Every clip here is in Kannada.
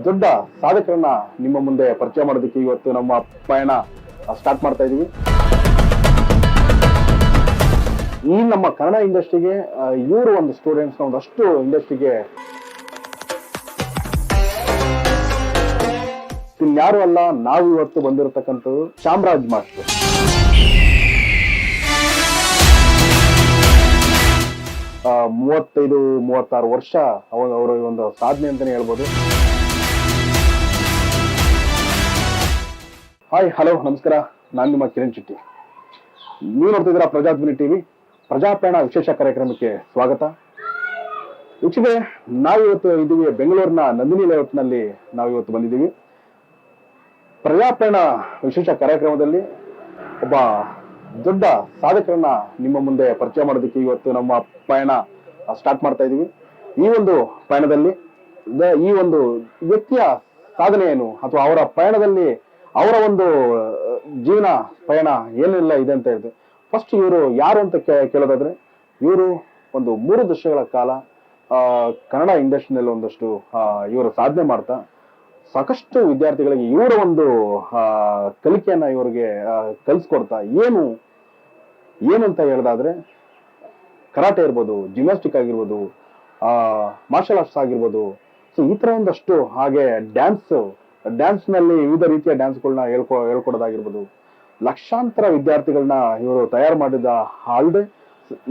ದೊಡ್ಡ ಸಾಧಕರನ್ನ ನಿಮ್ಮ ಮುಂದೆ ಪರಿಚಯ ಮಾಡೋದಕ್ಕೆ ಇವತ್ತು ನಮ್ಮ ಪಯಣ ಸ್ಟಾರ್ಟ್ ಮಾಡ್ತಾ ಇದೀವಿ. ಈ ನಮ್ಮ ಕನ್ನಡ ಇಂಡಸ್ಟ್ರಿಗೆ ಇವರು ಒಂದು ಸ್ಟೂಡೆಂಟ್ಸ್ನ ಒಂದಷ್ಟು ಇಂಡಸ್ಟ್ರಿಗೆ ಇನ್ಯಾರು ಅಲ್ಲ, ನಾವು ಇವತ್ತು ಬಂದಿರತಕ್ಕಂಥದ್ದು ಚಾಮರಾಜ್ ಮಾಸ್ಟರ್. ಆ 35-36 ವರ್ಷ ಅವರ ಒಂದು ಸಾಧನೆ ಅಂತಾನೆ ಹೇಳ್ಬೋದು. ಹಾಯ್, ಹಲೋ, ನಮಸ್ಕಾರ. ನಾನು ನಿಮ್ಮ ಕಿರಣ್ ಶೆಟ್ಟಿ. ನೀವು ನೋಡ್ತಿದ್ದೀರಾ ಪ್ರಜಾಧ್ವನಿ ಟಿವಿ. ಪ್ರಜಾಪಯಣ ವಿಶೇಷ ಕಾರ್ಯಕ್ರಮಕ್ಕೆ ಸ್ವಾಗತ. ವೀಕ್ಷಕರೇ, ನಾವಿವತ್ತು ಇದ್ದೀವಿ ಬೆಂಗಳೂರಿನ ನಂದಿನಿ ಲೇಔಟ್ನಲ್ಲಿ. ನಾವಿವತ್ತು ಬಂದಿದ್ದೀವಿ ಪ್ರಜಾಪಯಣ ವಿಶೇಷ ಕಾರ್ಯಕ್ರಮದಲ್ಲಿ. ಒಬ್ಬ ದೊಡ್ಡ ಸಾಧಕರನ್ನ ನಿಮ್ಮ ಮುಂದೆ ಪರಿಚಯ ಮಾಡೋದಕ್ಕೆ ಇವತ್ತು ನಮ್ಮ ಪಯಣ ಸ್ಟಾರ್ಟ್ ಮಾಡ್ತಾ ಇದೀವಿ. ಈ ಒಂದು ಪಯಣದಲ್ಲಿ ಈ ಒಂದು ವ್ಯಕ್ತಿಯ ಸಾಧನೆ ಏನು, ಅಥವಾ ಅವರ ಪಯಣದಲ್ಲಿ ಅವರ ಒಂದು ಜೀವನ ಪಯಣ ಏನೆಲ್ಲ ಇದೆ ಅಂತ ಹೇಳಿದ್ರೆ, ಫಸ್ಟ್ ಇವರು ಯಾರು ಅಂತ ಕೇಳೋದಾದ್ರೆ, ಇವರು ಒಂದು 3 ದಶಕಗಳ ಕಾಲ ಕನ್ನಡ ಇಂಡಸ್ಟ್ರಿನಲ್ಲಿ ಒಂದಷ್ಟು ಇವರು ಸಾಧನೆ ಮಾಡ್ತಾ ಸಾಕಷ್ಟು ವಿದ್ಯಾರ್ಥಿಗಳಿಗೆ ಇವರ ಒಂದು ಕಲಿಕೆಯನ್ನ ಇವರಿಗೆ ಕಲಿಸ್ಕೊಡ್ತಾ ಏನು ಅಂತ ಹೇಳೋದಾದ್ರೆ, ಕರಾಟೆ ಇರ್ಬೋದು, ಜಿಮ್ನಾಸ್ಟಿಕ್ ಆಗಿರ್ಬೋದು, ಮಾರ್ಷಲ್ ಆರ್ಟ್ಸ್ ಆಗಿರ್ಬೋದು. ಸೊ ಈ ತರ ಒಂದಷ್ಟು, ಹಾಗೆ ಡ್ಯಾನ್ಸ್ ನಲ್ಲಿ ವಿವಿಧ ರೀತಿಯ ಡ್ಯಾನ್ಸ್ಗಳನ್ನ ಹೇಳ್ಕೊಡೋದಾಗಿರ್ಬೋದು. ಲಕ್ಷಾಂತರ ವಿದ್ಯಾರ್ಥಿಗಳನ್ನ ಇವರು ತಯಾರು ಮಾಡಿದ ಅಲ್ಲದೆ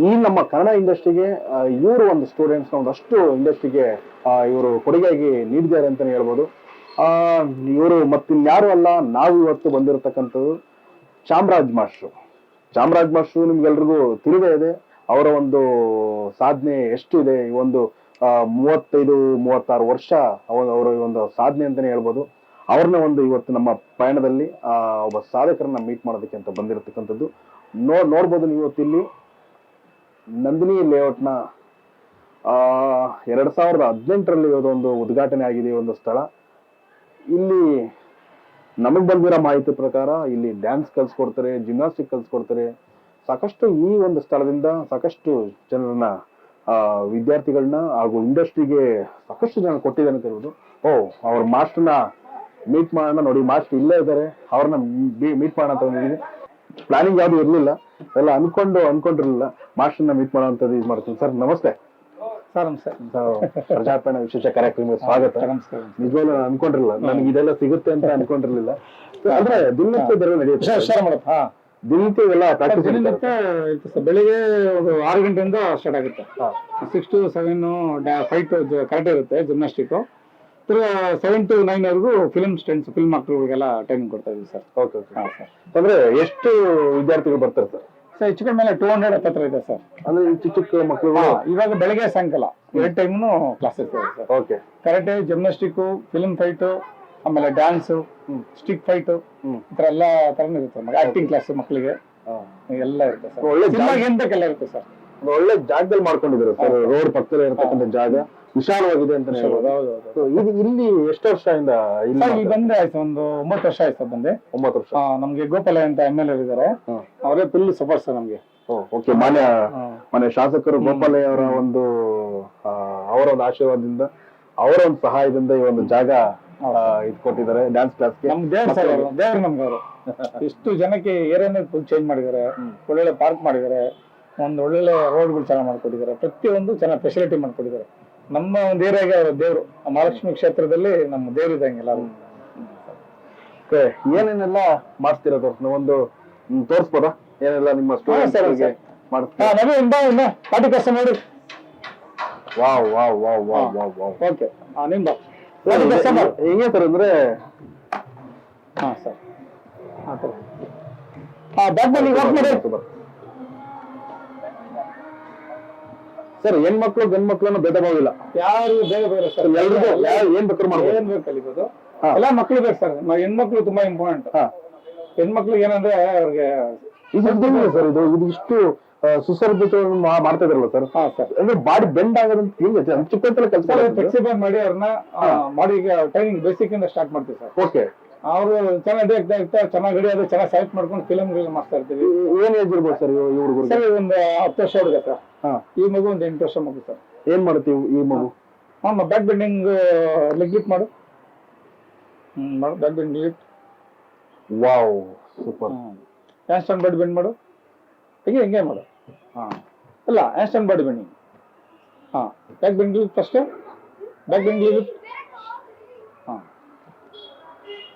ಈ ನಮ್ಮ ಕನ್ನಡ ಇಂಡಸ್ಟ್ರಿಗೆ ಇವರು ಒಂದು ಸ್ಟೂಡೆಂಟ್ಸ್ನ ಒಂದಷ್ಟು ಇಂಡಸ್ಟ್ರಿಗೆ ಇವರು ಕೊಡುಗೆಯಾಗಿ ನೀಡಿದ್ದಾರೆ ಅಂತಾನೆ ಹೇಳ್ಬೋದು. ಇವರು ಮತ್ತಿನ್ಯಾರು ಅಲ್ಲ, ನಾವು ಇವತ್ತು ಬಂದಿರತಕ್ಕಂಥದ್ದು ಚಾಮರಾಜ್ ಮಾಸ್ಟ್ರು. ನಿಮ್ಗೆಲ್ರಿಗೂ ತಿಳಿದೇ ಇದೆ ಅವರ ಒಂದು ಸಾಧನೆ ಎಷ್ಟು ಇದೆ. ಈ ಒಂದು 35-36 ವರ್ಷ ಅವರ ಒಂದು ಸಾಧನೆ ಅಂತಾನೆ ಹೇಳ್ಬೋದು. ಅವ್ರನ್ನ ಒಂದು ಇವತ್ತು ನಮ್ಮ ಪಯಣದಲ್ಲಿ ಒಬ್ಬ ಸಾಧಕರನ್ನ ಮೀಟ್ ಮಾಡೋದಕ್ಕೆ ಅಂತ ಬಂದಿರತಕ್ಕಂಥದ್ದು. ನೋಡ್ಬೋದು ನೀವು ಇವತ್ತು ಇಲ್ಲಿ ನಂದಿನಿ ಲೇಔಟ್ನ 2018ರಲ್ಲಿ ಒಂದು ಉದ್ಘಾಟನೆ ಆಗಿದೆ ಒಂದು ಸ್ಥಳ. ಇಲ್ಲಿ ನಮಗ್ ಬಂದಿರೋ ಮಾಹಿತಿ ಪ್ರಕಾರ ಇಲ್ಲಿ ಡ್ಯಾನ್ಸ್ ಕಲ್ಸ್ಕೊಡ್ತಾರೆ, ಜಿಮ್ನಾಸ್ಟಿಕ್ ಕಲ್ಸ್ಕೊಡ್ತಾರೆ. ಸಾಕಷ್ಟು ಈ ಒಂದು ಸ್ಥಳದಿಂದ ಸಾಕಷ್ಟು ಜನರನ್ನ ವಿದ್ಯಾರ್ಥಿಗಳನ್ನ ಹಾಗೂ ಇಂಡಸ್ಟ್ರಿಗೆ ಸಾಕಷ್ಟು ಜನ ಕೊಟ್ಟಿದ್ದಾರೆ ಅಂತ ಹೇಳ್ಬೋದು. ಅವ್ರ ಮಾಸ್ಟರ್ನ ಮೀಟ್ ಮಾಡೋಣ. ನೋಡಿ, ಮಾಸ್ಟರ್ ಇಲ್ಲೇ ಇದ್ದಾರೆ, ಅವ್ರನ್ನ ಮೀಟ್ ಮಾಡೋಣ ಅಂತ ಬಂದಿದ್ದೀವಿ. ಪ್ಲಾನಿಂಗ್ ಯಾವ್ದು ಇರ್ಲಿಲ್ಲ, ಎಲ್ಲ ಅನ್ಕೊಂಡಿರ್ಲಿಲ್ಲ. ಮಾಸ್ಟರ್ನ ಮೀಟ್ ಮಾಡೋ ಅಂತದ್ದು ಇದು ಮಾಡ್ತೀನಿ. ಸರ್ ನಮಸ್ತೆ. ಪ್ರಜಾಪಯಣ ವಿಶೇಷ ಕಾರ್ಯಕ್ರಮಕ್ಕೆ ಸ್ವಾಗತ. ನಿಜವಾಗ್ಲೂ ನಾನು ಅನ್ಕೊಂಡಿರ್ಲಿಲ್ಲ, ನನಗೆ ಇದೆಲ್ಲ ಸಿಗುತ್ತೆ ಅಂತ ಅನ್ಕೊಂಡಿರ್ಲಿಲ್ಲ. ಅಂದ್ರೆ ದಿನನಿತ್ಯ ನಡೆಯುತ್ತೆ, ದಿನನಿತ್ಯ ಎಲ್ಲ ಪ್ರಾಕ್ಟೀಸ್ ಬೆಳಿಗ್ಗೆ 6 ಗಂಟೆಯಿಂದ ಸ್ಟಾರ್ಟ್ ಆಗುತ್ತೆ. 6 to 7 ಫೈಟ್ ಕರೆಕ್ಟ್ ಇರುತ್ತೆ, ಜಿಮ್ನಾಸ್ಟಿಕ್. 7 to 9 ವರೆಗೂ ಫಿಲ್ಮ್ ಆಕ್ಟರ್ಗಳಿಗೆಲ್ಲ ಟ್ರೈನಿಂಗ್ ಕೊಡ್ತಾ ಇದೀವಿ ಸರ್. ಓಕೆ. ಅಂದ್ರೆ ಎಷ್ಟು ವಿದ್ಯಾರ್ಥಿಗಳು ಬರ್ತಾರೆ ಸರ್? ಸರ್ ಹೆಚ್ಚು ಕಡಿಮೆ 200 ಹತ್ರ ಇದೆ ಸರ್. ಅಂದ್ರೆ ಚಿಕ್ಕ ಮಕ್ಕಳು ಇವಾಗ ಬೆಳಗ್ಗೆ ಸಾಯಂಕಾಲ 2 ಟೈಮ್ನು ಕ್ಲಾಸಸ್ ಇದೆ sir. Okay. Karate, gymnastic, film fight, ಆಮೇಲೆ ಡ್ಯಾನ್ಸ್, ಸ್ಟಿಕ್ ಫೈಟ್, ಈ ತರ ಎಲ್ಲ ತರನೂ ಇರುತ್ತೆ. ಆಕ್ಟಿಂಗ್ ಕ್ಲಾಸ್ ಮಕ್ಕಳಿಗೆ ಎಲ್ಲ ಇರುತ್ತೆ ಸರ್. ಒಳ್ಳೆ ಎಂತಕ್ಕೆಲ್ಲ ಇರುತ್ತೆ ಸರ್. ಒಳ್ಳೆ ಜಾಗದಲ್ಲಿ ಮಾಡ್ಕೊಂಡಿದ್ದಾರೆ ಸರ್. ರೋಡ್ ಪಕ್ಕದಲ್ಲಿ ಇರತಕ್ಕಂಥ ಜಾಗ ವಿಶಾಲವಾಗಿದೆ ಅಂತ ಹೇಳ್ಬೋದು. ಇಲ್ಲಿ ಎಷ್ಟು ವರ್ಷದಿಂದ ಇಲ್ಲಿ ಬಂದೆ? ಆಯ್ತು, ಒಂದು 9 ವರ್ಷ ಆಯ್ತು ಬಂದೆ. 9 ವರ್ಷ. ನಮ್ಗೆ ಗೋಪಾಲ ಅಂತ MLA ಇದ್ದಾರೆ, ಅವರೇ ಫುಲ್ ಸಪೋರ್ಟ್ ಸರ್ ನಮ್ಗೆ. ಓಕೆ. ಮಾನ್ಯ ಶಾಸಕರು ಗೋಪಾಲಯ್ಯ ಅವರ ಒಂದು ಆಶೀರ್ವಾದದಿಂದ, ಅವರ ಒಂದು ಸಹಾಯದಿಂದ ಈ ಒಂದು ಜಾಗ ಇಟ್ಕೊಟ್ಟಿದ್ದಾರೆ ಡ್ಯಾನ್ಸ್ ಕ್ಲಾಸ್ಗೆ. ನಮ್ ದೇವ್ರು ನಮ್ಗೆ ಅವರು ಇಷ್ಟು ಜನಕ್ಕೆ ಏರಿಯಾನೇ ಫುಲ್ ಚೇಂಜ್ ಮಾಡಿದ್ದಾರೆ. ಒಳ್ಳೊಳ್ಳೆ ಪಾರ್ಕ್ ಮಾಡಿದ್ದಾರೆ, ಒಂದು ಒಳ್ಳೊಳ್ಳೆ ರೋಡ್ಗಳು ಚೆನ್ನಾಗಿ ಮಾಡ್ಕೊಟ್ಟಿದ್ದಾರೆ, ಪ್ರತಿಯೊಂದು ಚೆನ್ನಾಗಿ ಫೆಸಿಲಿಟಿ ಮಾಡ್ಕೊಟ್ಟಿದ್ದಾರೆ. ನಮ್ಮ ಒಂದು ಏರಿಯಾಗೆ ಅವರ ದೇವ್ರು. ಮಹಾಲಕ್ಷ್ಮಿ ಕ್ಷೇತ್ರದಲ್ಲಿ ನಮ್ಮ ದೇವ್ರು ಇದ್ದಂಗೆಲ್ಲ. ಏನೇನೆಲ್ಲ ಮಾಡ್ತಿರೋದು ಒಂದು ತೋರಿಸ್ಬೋದಾ? ಏನೆಲ್ಲ ನಿಮ್ಮ ಸ್ಟೂಡೆಂಟ್ಸ್ಗೆ ಮಾಡ್ತೀರಾ? ಪಾರ್ಟಿ ಕಷ್ಟ ನೋಡಿ. ವಾವ್. ಓಕೆ, ನಿಂಬ ಹೆಂಗೆ ಸರ್ ಅಂದ್ರೆ? ಸರ್ ಸರ್, ಹೆಣ್ಮಕ್ಳು ಗಂಡ್ಮಕ್ಳನ್ನು ಭೇದ ಭಾವ ಇಲ್ಲ, ಯಾರು ಬೇಗ ಬೇರೆ ಸರ್. ಎಲ್ರಿಗೂ ಏನ್ ಬೇಕಾದ್ರೂ ಮಾಡ್ಬೋದು, ಏನ್ ಬೇಕು ಕಲಿಬೋದು. ಎಲ್ಲ ಮಕ್ಳು ಬೇಕು ಸರ್. ಹೆಣ್ಮಕ್ಳು ತುಂಬಾ ಇಂಪಾರ್ಟೆಂಟ್. ಹೆಣ್ಮಕ್ಳಿಗೆ ಏನಂದ್ರೆ ಅವ್ರಿಗೆ ಸರ್ ಇದು ಇಷ್ಟು ಸುಸರ್ಜಿತ ಮಾಡ್ತಾ ಇದ್ರಲ್ಲ ಸರ್. ಅಂದ್ರೆ ಬಾಡಿ ಬೆಂಡ್ ಆಗೋದಂತ ಹೆಂಗೆ ಚಿಕ್ಕ ಫ್ಲೆಕ್ಸಿಬಲ್ ಮಾಡಿ ಅವ್ರನ್ನ ಬಾಡಿಗೆ ಟ್ರೈನಿಂಗ್ ಬೇಸಿಕ್ ಇಂದ ಸ್ಟಾರ್ಟ್ ಮಾಡ್ತೀವಿ ಸರ್. ಓಕೆ. ಅವರು ಚೆನ್ನಾಗಿ ಚೆನ್ನಾಗಿ ಹಿಡಿಯೋದು, ಚೆನ್ನಾಗಿ ಸೆಲೆಕ್ಟ್ ಮಾಡ್ಕೊಂಡು ಫಿಲಮ್ ಮಾಡ್ತಾ ಇರ್ತೀವಿ. ಏನ್ ಏಜ್ ಇರ್ಬೋದು ಸರ್ ಇವ್ರಿಗೂ? ಸರ್ ಒಂದು 10 ವರ್ಷ ಹುಡುಗ ಸರ್. ಈ ಮಗು ಒಂದು 8 ವರ್ಷ ಮಗು ಸರ್. ಏನ್ ಮಾಡ್ತೀವಿ ಈ ಮಗು? ಬ್ಯಾಕ್ ಬೆಂಡಿಂಗ್ ಲೆಗ್ ಲಿಫ್ಟ್ ಮಾಡು, ಮಾಡು, back bend lift. Wow super. Hand stand body bend ಮಾಡು, ಹಿಂಗೆ ಹಿಂಗೆ ಮಾಡು. ಅಲ್ಲ hand stand body bending. Back bend lift first, back bend lift.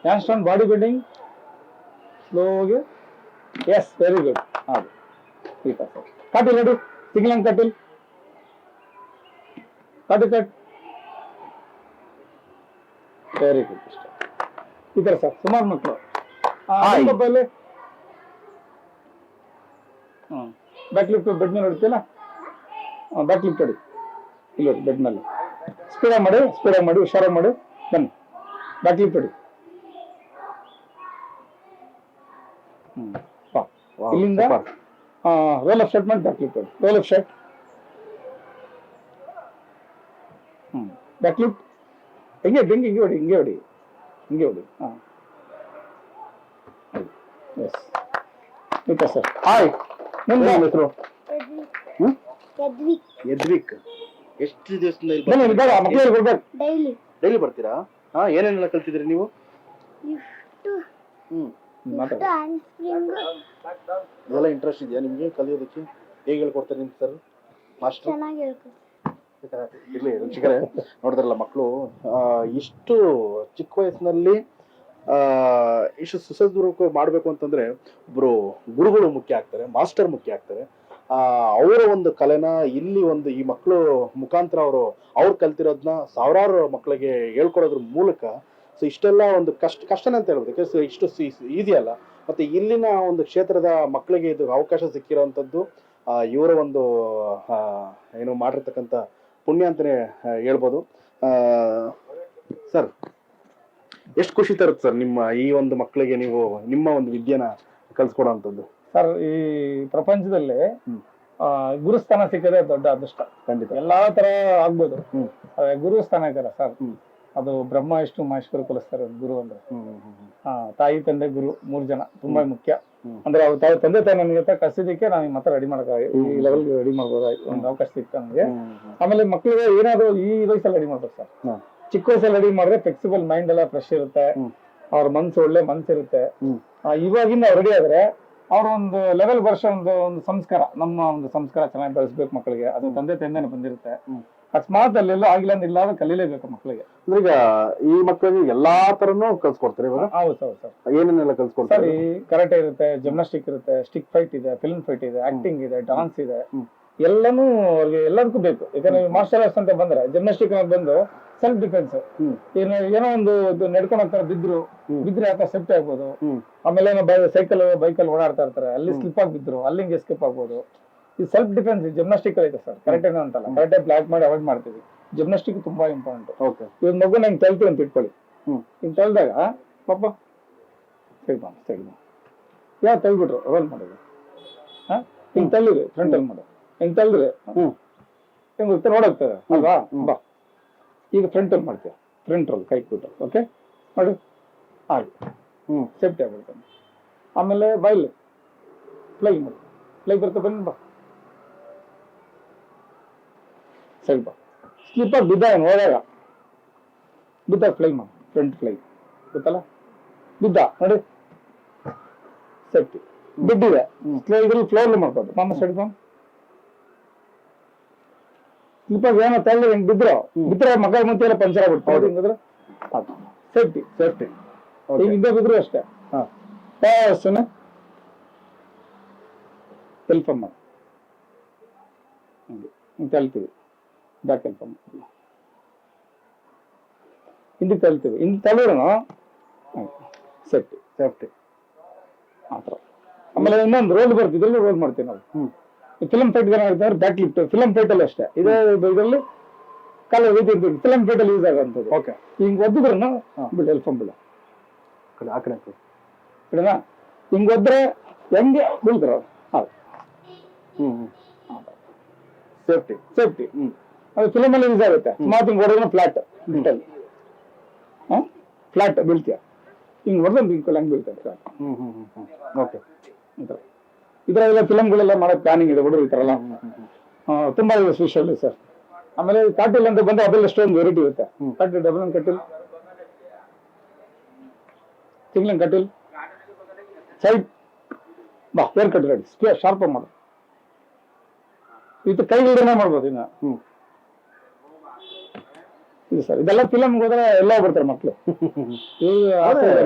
Hand stand body bending ಸ್ಲೋಗೆ. Yes, very good. ಹಾಗೆ ಈ ಥರ ಸರ್. ಕಟಿಲ್ ನೋಡಿ, ಸಿಂಗಲ್ ಹ್ಯಾಂಡ್ ಕಟಿಲ್, ಕಟ್. Very good. ಇಷ್ಟ ಈ ಥರ ಸರ್ ಸುಮಾರು ಮಕ್ಕಳು. ಬ್ಯಾಕ್ ಲಿಫ್ಟ್ ಬೆಡ್ ಮೇಲೆ ಹೊಡಿತೀಯಲ್ಲ, ಬ್ಯಾಕ್ ಲಿಫ್ಟ್ ಹೊಡಿ. ಇಲ್ಲ ಬೆಡ್ ಮೇಲೆ ಸ್ಪೀಡಾಗಿ ಮಾಡಿ ಹುಷಾರಾಗಿ ಮಾಡಿ. ಬನ್ನಿ, ಬ್ಯಾಕ್ ಲಿಫ್ಟ್ ಹೊಡಿ. ಇಲ್ಲಿಂದ ರೋಲ್ ಅಪ್ ಶರ್ಟ್ ಮಾಡಿ ಬ್ಯಾಕ್ ಲಿಫ್ಟ್ ಹೊಡಿ. Roll up shirt, back lift. ಹಿಂಗೆ ಹೊಡಿ. Yes okay sir. ಹಾಯ್, ನಿಮ್ಮ ಹೆಸರು? ಯದ್ವಿಕ್. ಎಷ್ಟು ದಿವಸದಿಂದ ಇಲ್ಲಿ ಬನ್ನಿ, ಮಕ್ಕಳಿಗೆ ಕೊಡ್ಬೇಕು. ಡೈಲಿ ಬರ್ತೀರಾ? ಏನೇನೆಲ್ಲ ಕಲ್ತಿದ್ರಿ ನೀವು? ಇದೆಲ್ಲ ಇಂಟ್ರೆಸ್ಟ್ ಇದೆಯಾ ನಿಮ್ಗೆ ಕಲಿಯೋದಕ್ಕೆ? ಹೇಗೆ ಹೇಳ್ಕೊಡ್ತಾರೆ ನಿಮ್ ಸರ್ ಮಾಸ್ಟರ್? ಇರ್ಲಿ ರುಚಿಕರೇ, ನೋಡಿದ್ರಲ್ಲ ಮಕ್ಕಳು ಇಷ್ಟು ಚಿಕ್ಕ ವಯಸ್ಸಿನಲ್ಲಿ ಇಷ್ಟು ಸುಸಜ್ಜಿತ ಮಾಡ್ಬೇಕು ಅಂತಂದ್ರೆ ಒಬ್ರು ಗುರುಗಳು ಮುಖ್ಯ ಆಗ್ತಾರೆ, ಮಾಸ್ಟರ್ ಮುಖ್ಯ ಆಗ್ತಾರೆ. ಅವರ ಒಂದು ಕಲೆನ ಇಲ್ಲಿ ಒಂದು ಈ ಮಕ್ಕಳು ಮುಖಾಂತರ ಅವ್ರು ಕಲ್ತಿರೋದನ್ನ ಸಾವಿರಾರು ಮಕ್ಕಳಿಗೆ ಹೇಳ್ಕೊಡೋದ್ರ ಮೂಲಕ ಸೊ ಇಷ್ಟೆಲ್ಲ ಒಂದು ಕಷ್ಟನೇ ಅಂತ ಹೇಳ್ಬೇಕು. ಇಷ್ಟು ಈಸಿ ಅಲ್ಲ. ಮತ್ತೆ ಇಲ್ಲಿನ ಒಂದು ಕ್ಷೇತ್ರದ ಮಕ್ಕಳಿಗೆ ಇದು ಅವಕಾಶ ಸಿಕ್ಕಿರೋಂಥದ್ದು ಇವರ ಒಂದು ಏನು ಮಾಡಿರ್ತಕ್ಕಂಥ ಪುಣ್ಯ ಅಂತಾನೆ ಹೇಳ್ಬೋದು. ಸರ್, ಎಷ್ಟು ಖುಷಿ ತರುತ್ತೆ ಸರ್ ನಿಮ್ಮ ಈ ಒಂದು ಮಕ್ಕಳಿಗೆ ನೀವು ನಿಮ್ಮ ಒಂದು ವಿದ್ಯೆನ ಕಲ್ಸ್ಕೊಡೋ ಅಂಥದ್ದು? ಸರ್, ಈ ಪ್ರಪಂಚದಲ್ಲಿ ಗುರುಸ್ಥಾನ ಸಿಕ್ಕದೆ ದೊಡ್ಡ ಅದೃಷ್ಟ. ಖಂಡಿತ ಎಲ್ಲಾ ತರ ಆಗ್ಬೋದು, ಗುರುಸ್ಥಾನ ಇದೆಯಲ್ಲ ಸರ್, ಅದು ಬ್ರಹ್ಮ ವಿಷ್ಣು ಮಹೇಶ್ವರ ಕಲಿಸ್ತಾರೆ ಗುರು ಅಂದ್ರೆ. ತಾಯಿ ತಂದೆ ಗುರು 3 ಜನ ತುಂಬಾ ಮುಖ್ಯ. ಅಂದ್ರೆ ಅವ್ರ ತಂದೆ ತಾಯಿ ನನಗೆ ಕಸಿದಕ್ಕೆ ನಾನು ನಿಮ್ಮ ಹತ್ರ ರೆಡಿ ಮಾಡಕ ಈ ಲೆವೆಲ್ ರೆಡಿ ಮಾಡ್ಬೋದು, ಒಂದು ಅವಕಾಶ ಸಿಕ್ತ ನನಗೆ. ಆಮೇಲೆ ಮಕ್ಳಿಗೆ ಏನಾದ್ರು ಈ ವಯಸ್ಸಲ್ಲಿ ರೆಡಿ ಮಾಡ್ಬೇಕು ಸರ್. ಚಿಕ್ಕ ವಯಸ್ಸಲ್ಲಿ ರೆಡಿ ಮಾಡಿದ್ರೆ ಫ್ಲೆಕ್ಸಿಬಲ್ ಮೈಂಡ್ ಎಲ್ಲ ಫ್ರೆಶ್ ಇರುತ್ತೆ, ಅವ್ರ ಮನ್ಸು ಒಳ್ಳೆ ಮನ್ಸಿರುತ್ತೆ. ಇವಾಗಿಂದ ರೆಡಿ ಆದ್ರೆ ಅವ್ರ ಒಂದು ಲೆವೆಲ್ ವರ್ಷ ಒಂದು ಸಂಸ್ಕಾರ, ನಮ್ಮ ಒಂದು ಸಂಸ್ಕಾರ ಚೆನ್ನಾಗಿ ಬೆಳೆಸ್ಬೇಕು ಮಕ್ಕಳಿಗೆ. ಅದು ತಂದೆ ತಾಯಿಂದಾನೆ ಬಂದಿರುತ್ತೆ. ಅಕಸ್ಮಾತ್ ಅಲ್ಲೆಲ್ಲ ಆಗಿಲ್ಲ ಅಂದ್ರೆ ಇಲ್ಲಾದ ಕಲೀಲೇಬೇಕು ಮಕ್ಕಳಿಗೆ. ಈಗ ಈ ಮಕ್ಕಳಿಗೆ ಎಲ್ಲಾ ತರನು ಕಲ್ಸ್ಕೊಡ್ತಾರೆ ಇವಾಗ? ಹೌದು ಸರ್. ಏನೇನೆಲ್ಲ ಕಲ್ಸ್ಕೊಡ್ತಾರೆ? ಕರಾಟೆ ಇರುತ್ತೆ, ಜಿಮ್ನಾಸ್ಟಿಕ್ ಇರುತ್ತೆ, ಸ್ಟಿಕ್ ಫೈಟ್ ಇದೆ, ಫಿಲ್ಮ್ ಫೈಟ್ ಇದೆ, ಆಕ್ಟಿಂಗ್ ಇದೆ, ಡಾನ್ಸ್ ಇದೆ. ಎಲ್ಲಾನು ಅವ್ರಿಗೆ ಎಲ್ಲದಕ್ಕೂ ಬೇಕು. ಯಾಕಂದ್ರೆ ಮಾರ್ಷಲ್ ಆರ್ಟ್ಸ್ ಅಂತ ಬಂದ್ರೆ ಜಿಮ್ನಾಸ್ಟಿಕ್ ಬಂದು ಸೆಲ್ಫ್ ಡಿಫೆನ್ಸ್. ಏನೋ ಒಂದು ನಡ್ಕೊಂಡು ಹೋಗ್ತಾರೆ, ಬಿದ್ರೆ ಆತ ಸೇಫ್ಟಿ ಆಗ್ಬೋದು. ಆಮೇಲೆ ಸೈಕಲ್ ಬೈಕಲ್ಲಿ ಓಡಾಡ್ತಾ ಇರ್ತಾರೆ, ಅಲ್ಲಿ ಸ್ಲಿಪ್ ಆಗಿ ಬಿದ್ರು, ಅಲ್ಲಿಂಗೆ ಎಸ್ಕೇಪ್ ಆಗ್ಬೋದು. ಈ ಸೆಲ್ಫ್ ಡಿಫೆನ್ಸ್ ಜಿಮ್ನಾಸ್ಟಿಕ್ ಐತೆ ಸರ್. ಕರೆಕ್ಟ್ ಅಂತಲ್ಲ, ಕರೆಕ್ಟ್ ಬ್ಲಾಕ್ ಮಾಡಿ ಅವಾಯ್ಡ್ ಮಾಡ್ತೀವಿ. ಜಿಮ್ನಾಸ್ಟಿಕ್ ತುಂಬಾ ಇಂಪಾರ್ಟೆಂಟ್. ಇವಾಗ ಮಗು ನಂಗೆ ತಳ್ತೀವಿ ಅಂತ ಇಟ್ಕೊಳ್ಳಿ. ಹಿಂಗ್ ತಳ್ದಾಗ ಪಾಪ ಸೈಡ್ ಯಾವ ತಳ್ಬಿಟ್ರು ರೋಲ್ ಮಾಡೋದು. ಹಿಂಗ್ ತಳ್ಳಿರಿ, ಫ್ರಂಟ್ ಅಲ್ಲಿ ಮಾಡೋದು. ಹಿಂಗ್ ತಳ್ಳಿದ್ರೆ ಹಿಂಗ್ ಹೋಗ್ತಾರೆ, ನೋಡೋಗ್ತದೆ ಅಲ್ವಾ? ಬಾ, ಈಗ ಫ್ರಂಟ್ ಅಲ್ಲಿ ಮಾಡ್ತೀಯ, ಫ್ರಂಟ್ ರೋಲ್ ಕೈ ಕೊಟ್ಟು. ಓಕೆ ಮಾಡಿ, ಹಾಗೆ ಸೇಫ್ಟಿ ಆಗ್ಬಿಡ್ತಾನೆ. ಆಮೇಲೆ ಬೈಲ್ ಫ್ಲೈ ಮಾಡಿ, ಫ್ಲೈ ಬರ್ತಾ ಬನ್ನಿ, ಬಾ ಸೈಡ್ ಬಾ. ಸ್ಲಿಪ್ ಆಗಿ ಬಿದ್ದ ಹೋದಾಗ ಫ್ಲೈ ಮಾಡಿ, ಫ್ರಂಟ್ ಫ್ಲೈ ಗೊತ್ತಲ್ಲ, ಬಿದ್ದ ನೋಡಿ ಸೇಫ್ಟಿ. ಬಿದ್ದಿದೆ ಇದ್ರಲ್ಲಿ ಫ್ಲೋರ್ಲಿ ಮಾಡ್ಬೋದು. ಮಾಮ ಸೈಡ್ ಬಾ. ಸ್ಲಿಪ್ ಆಗಿ ಏನೋ ತಳ್ಳಿ ಹಿಂಗ್ ಬಿದ್ರೆ ಮಗ ಮುಂಚೆ ಎಲ್ಲ ಪಂಚರ್ ಆಗ್ಬಿಡ್ತಾರೆ. ಹಿಂಗಿದ್ರೆ ಸೇಫ್ಟಿ. ಈಗ ಹಿಂದೆ ಬಿದ್ರು ಅಷ್ಟೇ. ಎಲ್ಫಮ್ ಮಾಡಿ ಹಿಂಗೆ ತಳ್ತೀವಿ, ಬ್ಯಾಕ್ ಎಲ್ಫಮ್ ಹಿಂದೆ ತಳ್ತೀವಿ. ಹಿಂದೆ ತಳ್ಳಿರೋನು ಸೇಫ್ಟಿ ಆ ಥರ. ಆಮೇಲೆ ಇನ್ನೊಂದು ರೋಲ್ ಬರ್ತದೆ, ಇದ್ರಲ್ಲಿ ರೋಲ್ ಮಾಡ್ತೀವಿ ನಾವು. ಫಿಲಮ್ ಫೈಟ್ ಏನಾಗುತ್ತೆ ಬ್ಯಾಕ್ ಲಿಫ್ಟ್. ಫಿಲಮ್ ಫೈಟ್ ಅಲ್ಲಿ ಅಷ್ಟೇ, ಇದರಲ್ಲಿ ಕಾಲ ಫಿಲಮ್ ಫೈಟ್ ಅಲ್ಲಿ ಯೂಸ್ ಆಗುವಂಥದ್ದು. ಓಕೆ, ಹಿಂಗ್ ಒದ್ದಿದ್ರು ಬಿಡು, ಎಲ್ಫಮ್ ಬಿಡ ಆ ಕಡೆ ಬಿಡನಾ. ಹಿಂಗ್ ಒದ್ರೆ ಹೆಂಗೆ ಬೀಳ್ತಾರ ಸೇಫ್ಟಿ. ಅದು ಫಿಲಮ್ ಅಲ್ಲಿ ಯೂಸ್ ಆಗುತ್ತೆ. ಮಾತು ಹಿಂಗ್ ಹೊಡೆದ್ರೆ ಫ್ಲಾಟ್ ಬಿಟ್ಟಲ್ಲಿ ಫ್ಲಾಟ್ ಬೀಳ್ತೀಯ. ಹಿಂಗ್ ಹೊಡೆದ್ರೆ ಹಂಗೆ ಬೀಳ್ತಾರೆ ಫ್ಲಾಟ್. ಓಕೆ, ಇದರೆಲ್ಲ ಫಿಲಮ್ಗಳೆಲ್ಲ ಮಾಡೋ ಪ್ಲಾನಿಂಗ್ ಇದೆ ಹುಡುಗರು ಈ ತರ ಎಲ್ಲ. ತುಂಬಾ ಸ್ಪೆಷಲ್ ಸರ್. ಆಮೇಲೆ ಕಾಟಿಲ್ ಅಂತ ಬಂದ್ರೆ ಅದ್ರಲ್ಲಿ ಎಷ್ಟೊಂದು ವೆರೈಟಿ ಇರುತ್ತೆ. ಕಾಟಿಲ್ ಡಬಲ್ ಕಟ್ಟಿಲ್ ತಿಂಗ್ಳಿನ ಕಟ್ಟಿಲ್ ಸೈಡ್ ಬಾ ಏರ್ ಕಟ್ ರೆಡಿ ಶಾರ್ಪ್ ಮಾಡು ಇದು ಕೈಗಿಡನೆ ಮಾಡ್ಬೋದು ಇನ್ನ ಇದು ಸರ್ ಇದೆಲ್ಲ ಫಿಲಮ್ ಹೋದ್ರೆ ಎಲ್ಲ ಬರ್ತಾರೆ ಮಕ್ಳು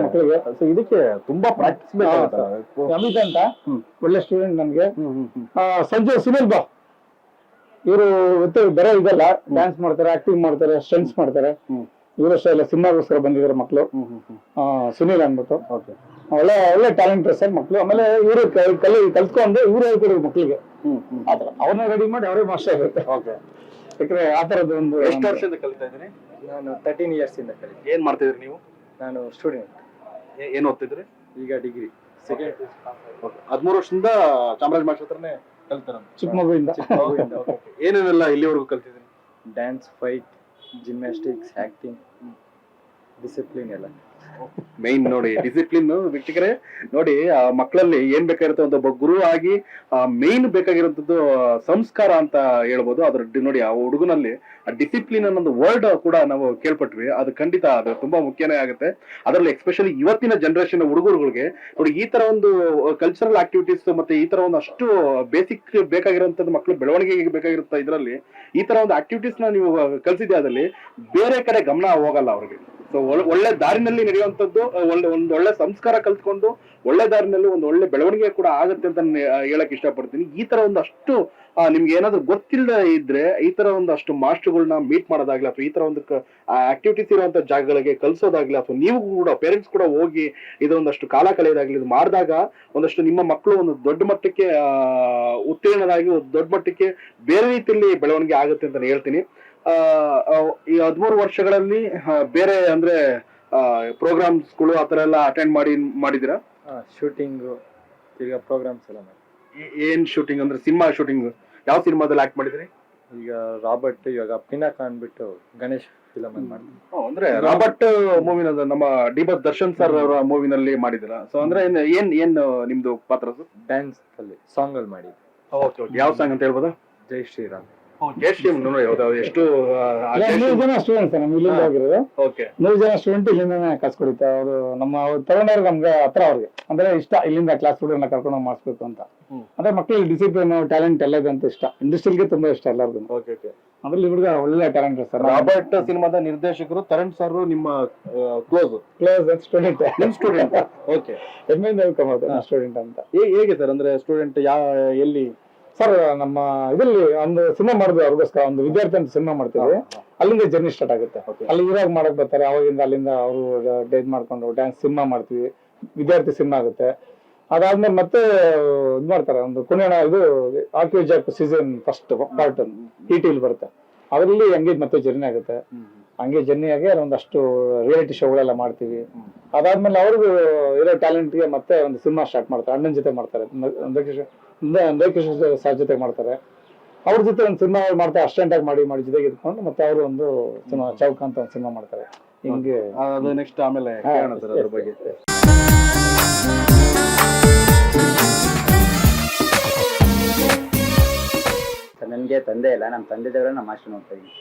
ಮಕ್ಕಳಿಗೆ ಸೊ ಇದಕ್ಕೆ ತುಂಬಾ ಪ್ರಾಕ್ಟೀಸ್ ಅಮಿತ್ ಅಂತ ಒಳ್ಳೆ ಸ್ಟೂಡೆಂಟ್ ನನ್ಗೆ ಸಂಜೆ ಸುನಿಲ್ ಬಾ ಇವರು ಬೇರೆ ಇದೆಲ್ಲ ಡ್ಯಾನ್ಸ್ ಮಾಡ್ತಾರೆ ಆಕ್ಟಿಂಗ್ ಮಾಡ್ತಾರೆ ಸ್ಟಂಟ್ಸ್ ಮಾಡ್ತಾರೆ ಇವರು ಅಷ್ಟೇ ಎಲ್ಲ ಸಿನಿಮಾಗೋಸ್ಕರ ಬಂದಿದ್ದಾರೆ ಮಕ್ಕಳು ಸುನೀಲ್ ಅಂದ್ಬಿಟ್ಟು ಒಳ್ಳೆ ಒಳ್ಳೆ ಟ್ಯಾಲೆಂಟ್ ಸರ್ ಮಕ್ಕಳು ಆಮೇಲೆ ಇವರು ಕಲ್ತ್ಕೊಂಡು ಇವ್ರು ಹೇಳ್ಕೊಡ್ಬೇಕು ಮಕ್ಳಿಗೆ ಆತರ ಅವ್ರನ್ನ ರೆಡಿ ಮಾಡಿ ಅವರೇ ಮಾಸ್ಟರ್ ಆಗುತ್ತೆ ಯಾಕಂದ್ರೆ ಆ ತರದ್ದು ಒಂದು ಎಷ್ಟು ವರ್ಷದಿಂದ ಕಲಿತಾ ಇದ್ದೀನಿ? ನಾನು 13 years ಇಂದ ಕಲಿತೆ. ಏನ್ ಮಾಡ್ತಿದ್ರಿ ನೀವು? ನಾನು ಸ್ಟೂಡೆಂಟ್. ಏನ್ ಓದ್ತಿದ್ರಿ? ಈಗ ಡಿಗ್ರಿ ಸೆಕೆಂಡ್. 13 ವರ್ಷದಿಂದ ಚಾಮರಾಜ ಮಾಸ್ಟರ್ ಹತ್ರನೇ ಕಲಿತಾರ? ಚಿಕ್ಕ ಮಗುವಿಂದ. ಏನೇನೆಲ್ಲ ಇಲ್ಲಿವರೆಗೂ ಕಲ್ತಿದ್ದೀನಿ? Dance, fight, gymnastics, acting, discipline ಎಲ್ಲ. ಮೈನ್ ನೋಡಿ ಡಿಸಿಪ್ಲಿನ್ ವೀಕ್ಷಕರೇ ನೋಡಿ ಆ ಮಕ್ಕಳಲ್ಲಿ ಏನ್ ಬೇಕಾಗಿರುತ್ತೆ ಒಂದು ಗುರು ಆಗಿ ಮೇನ್ ಬೇಕಾಗಿರುವಂತದ್ದು ಸಂಸ್ಕಾರ ಅಂತ ಹೇಳ್ಬೋದು. ಅದ್ರ ನೋಡಿ ಆ ಹುಡುಗನಲ್ಲಿ ಆ ಡಿಸಿಪ್ಲಿನ್ ಅನ್ನೊಂದು ವರ್ಡ್ ಕೂಡ ನಾವು ಕೇಳ್ಪಟ್ವಿ. ಅದು ಖಂಡಿತ ಅದು ತುಂಬಾ ಮುಖ್ಯನೇ ಆಗುತ್ತೆ. ಅದರಲ್ಲಿ ಎಸ್ಪೆಷಲಿ ಇವತ್ತಿನ ಜನರೇಷನ್ ಹುಡುಗರುಗಳಿಗೆ ನೋಡಿ ಈ ತರ ಒಂದು ಕಲ್ಚರಲ್ ಆಕ್ಟಿವಿಟೀಸ್ ಮತ್ತೆ ಈ ತರ ಒಂದು ಅಷ್ಟು ಬೇಸಿಕ್ ಬೇಕಾಗಿರುವಂತದ್ದು ಮಕ್ಕಳು ಬೆಳವಣಿಗೆಗೆ ಬೇಕಾಗಿರುತ್ತೆ. ಇದರಲ್ಲಿ ಈ ತರ ಒಂದು ಆಕ್ಟಿವಿಟೀಸ್ ನ ನೀವು ಕಲ್ಸಿದ್ದೆ ಅದಲ್ಲಿ ಬೇರೆ ಕಡೆ ಗಮನ ಹೋಗಲ್ಲ ಅವ್ರಿಗೆ. ಸೊ ಒಳ್ಳೆ ದಾರಿನಲ್ಲಿ ನಡೆಯುವಂತದ್ದು ಒಂದು ಒಳ್ಳೆ ಸಂಸ್ಕಾರ ಕಲ್ತ್ಕೊಂಡು ಒಳ್ಳೆ ದಾರಿನಲ್ಲಿ ಒಂದು ಒಳ್ಳೆ ಬೆಳವಣಿಗೆ ಕೂಡ ಆಗುತ್ತೆ ಅಂತ ಹೇಳಕ್ ಇಷ್ಟಪಡ್ತೀನಿ. ಈ ತರ ಒಂದಷ್ಟು ನಿಮ್ಗೆ ಏನಾದ್ರು ಗೊತ್ತಿಲ್ಲದೆ ಇದ್ರೆ ಈ ತರ ಒಂದಷ್ಟು ಮಾಸ್ಟರ್ಗಳನ್ನ ಮೀಟ್ ಮಾಡೋದಾಗ್ಲಿ ಅಥವಾ ಈ ತರ ಒಂದು ಆಕ್ಟಿವಿಟೀಸ್ ಇರುವಂತ ಜಾಗಗಳಿಗೆ ಕಲ್ಸೋದಾಗ್ಲಿ ಅಥವಾ ನೀವು ಕೂಡ ಪೇರೆಂಟ್ಸ್ ಕೂಡ ಹೋಗಿ ಇದೊಂದಷ್ಟು ಕಾಲ ಕಳೆಯೋದಾಗ್ಲಿ ಇದು ಮಾಡಿದಾಗ ಒಂದಷ್ಟು ನಿಮ್ಮ ಮಕ್ಕಳು ಒಂದು ದೊಡ್ಡ ಮಟ್ಟಕ್ಕೆ ಉತ್ತೀರ್ಣರಾಗಿ ದೊಡ್ಡ ಮಟ್ಟಕ್ಕೆ ಬೇರೆ ರೀತಿಯಲ್ಲಿ ಬೆಳವಣಿಗೆ ಆಗುತ್ತೆ ಅಂತ ಹೇಳ್ತೀನಿ. ಈ 13 ವರ್ಷಗಳಲ್ಲಿ ಬೇರೆ ಅಂದ್ರೆ ಪ್ರೋಗ್ರಾಮ್ಸ್ಗಳು ಆತರ ಎಲ್ಲ ಅಟೆಂಡ್ ಮಾಡಿದಿರಾ? ಶೂಟಿಂಗ್ ಈಗ ಪ್ರೋಗ್ರಾಮ್ಸ್ ಎಲ್ಲ ಮಾಡಿ. ಏನ್ ಶೂಟಿಂಗ್ ಅಂದ್ರೆ ಸಿನಿಮಾ ಶೂಟಿಂಗ್ ಯಾವ ಸಿನಿಮಾದಲ್ಲಿ ಆಕ್ಟ್ ಮಾಡಿದ್ರಿ? ಈಗ ರಾಬರ್ಟ್ ಇವಾಗ ಪಿನಾಕ ಅಂದ್ಬಿಟ್ಟು ಗಣೇಶ್ ಫಿಲಮ್ ಅಲ್ಲಿ ಮಾಡ್ತೀನಿ. ಅಂದ್ರೆ ರಾಬರ್ಟ್ ಮೂವಿನ ನಮ್ಮ ಡಿ.ಬಸ್ ದರ್ಶನ್ ಸರ್ ಅವರ ಮೂವಿನಲ್ಲಿ ಮಾಡಿದಿರಾ? ಸೊ ಅಂದ್ರೆ ಏನ್ ನಿಮ್ದು ಪಾತ್ರ? ಡ್ಯಾನ್ಸ್ ಅಲ್ಲಿ ಸಾಂಗ್ ಅಲ್ಲಿ ಮಾಡಿ. ಯಾವ ಸಾಂಗ್ ಅಂತ ಹೇಳ್ಬೋದಾ? ಜೈ ಶ್ರೀರಾಮ್. ನೋಡಿ ಎಷ್ಟು 100 ಜನ ಸ್ಟೂಡೆಂಟ್ಸ್ ನಮ್ಗೆ ಇಲ್ಲಿಂದ ಹೋಗಿರೋದು. 100 ಜನ ಸ್ಟೂಡೆಂಟ್ ಇಲ್ಲಿಂದಾನೆ ಕ್ಲಾಸ್ ಕೊಡಿತ ಅವರು ನಮ್ಮ ತಗೊಂಡವ್ರು ನಮ್ಗೆ ಹತ್ರ ಅವ್ರಿಗೆ ಅಂದ್ರೆ ಇಷ್ಟ ಇಲ್ಲಿಂದ ಕ್ಲಾಸ್ ಹುಡುಗರನ್ನ ಕರ್ಕೊಂಡು ಮಾಡಿಸ್ಬೇಕು ಅಂತ. ಅಂದ್ರೆ ಮಕ್ಕಳಿಗೆ ಡಿಸಿಪ್ಲಿನ್ ಟ್ಯಾಲೆಂಟ್ ಎಲ್ಲ ಇದೆ ಅಂತ ಇಷ್ಟ. ಇಂಡಸ್ಟ್ರಿಲ್ಗೆ ತುಂಬಾ ಇಷ್ಟ ಎಲ್ಲರಿಗೂ. ಅದ್ರಲ್ಲಿ ಹುಡುಗ ಒಳ್ಳೆ ಟ್ಯಾಲೆಂಟ್ ಸರ್. ರಾಬರ್ಟ್ ಸಿನಿಮಾದ ನಿರ್ದೇಶಕರು ತರಣ್ ಸರ್ ನಿಮ್ಮ ಕ್ಲೋಸ್ ಸ್ಟೂಡೆಂಟ್ ಓಕೆ ಹೆಮ್ಮೆಯಿಂದ ಹೇಳ್ಕೊಂಬೋದು ಸ್ಟೂಡೆಂಟ್ ಅಂತ. ಹೇಗೆ ಸರ್ ಅಂದ್ರೆ ಸ್ಟೂಡೆಂಟ್ ಎಲ್ಲಿ ಸರ್ ನಮ್ಮ ಇದರಲ್ಲಿ ಒಂದು ಸಿನಿಮಾ ಮಾಡಿದ್ವಿ ಅವ್ರಿಗೋಸ್ಕರ ಒಂದು ವಿದ್ಯಾರ್ಥಿ ಅಂತ ಸಿನಿಮಾ ಮಾಡ್ತೀವಿ. ಅಲ್ಲಿಂದ ಜರ್ನಿ ಸ್ಟಾರ್ಟ್ ಆಗುತ್ತೆ. ಅಲ್ಲಿ ಇವಾಗ ಮಾಡಕ್ ಬರ್ತಾರೆ ಅವಾಗಿಂದ ಅಲ್ಲಿಂದ ಅವರು ಡೇಟ್ ಮಾಡ್ಕೊಂಡು ಡ್ಯಾನ್ಸ್ ಸಿನಿಮಾ ಮಾಡ್ತೀವಿ. ವಿದ್ಯಾರ್ಥಿ ಸಿನಿಮಾ ಆಗುತ್ತೆ. ಅದಾದ್ಮೇಲೆ ಮತ್ತೆ ಇದು ಮಾಡ್ತಾರೆ ಒಂದು ಕುಣಿಯೋಣ ಇದು ಆಕ್ಯುಜಾಕ್ ಸೀಸನ್ ಫಸ್ಟ್ ಪಾರ್ಟ್ ಟಿಟಿಲಿ ಬರುತ್ತೆ. ಅದರಲ್ಲಿ ಹಂಗೆ ಮತ್ತೆ ಜರ್ನಿ ಆಗುತ್ತೆ. ಹಂಗೆ ಜರ್ನಿ ಆಗಿ ಒಂದಷ್ಟು ರಿಯಾಲಿಟಿ ಶೋಗಳೆಲ್ಲ ಮಾಡ್ತೀವಿ. ಅದಾದ್ಮೇಲೆ ಅವ್ರಿಗೂ ಇರೋ ಟ್ಯಾಲೆಂಟ್ಗೆ ಮತ್ತೆ ಒಂದು ಸಿನಿಮಾ ಸ್ಟಾರ್ಟ್ ಮಾಡ್ತಾರೆ. ಅಣ್ಣನ ಜೊತೆ ಮಾಡ್ತಾರೆ, ನರೇಕೃಷ್ಣ ಸರ್ ಜೊತೆ ಮಾಡ್ತಾರೆ. ಅವ್ರ ಜೊತೆ ಒಂದು ಸಿನಿಮಾ ಮಾಡ್ತಾರೆ ಅಸ್ಟೆಂಟ್ ಆಗಿ ಮಾಡಿ ಜೊತೆಗೆ ಇದ್ಕೊಂಡು ಮತ್ತೆ ಅವರು ಒಂದು ಸಿನಿಮಾ ಚೌಕ ಅಂತ ಒಂದು ಸಿನಿಮಾ ಮಾಡ್ತಾರೆ. ಹಿಂಗೆ ಅದು ನೆಕ್ಸ್ಟ್ ಆಮೇಲೆ ಕೇಳೋಣ ಸರ್ ಅದ್ರ ಬಗ್ಗೆ. ನನ್ಗೆ ತಂದೆ ಇಲ್ಲ, ನಮ್ಮ ತಂದೆ ದೇವರ ನಮ್ಮ ಮಾಸ್ಟರ್ ನೋಡ್ತಾ ಇದ್ದೀನಿ.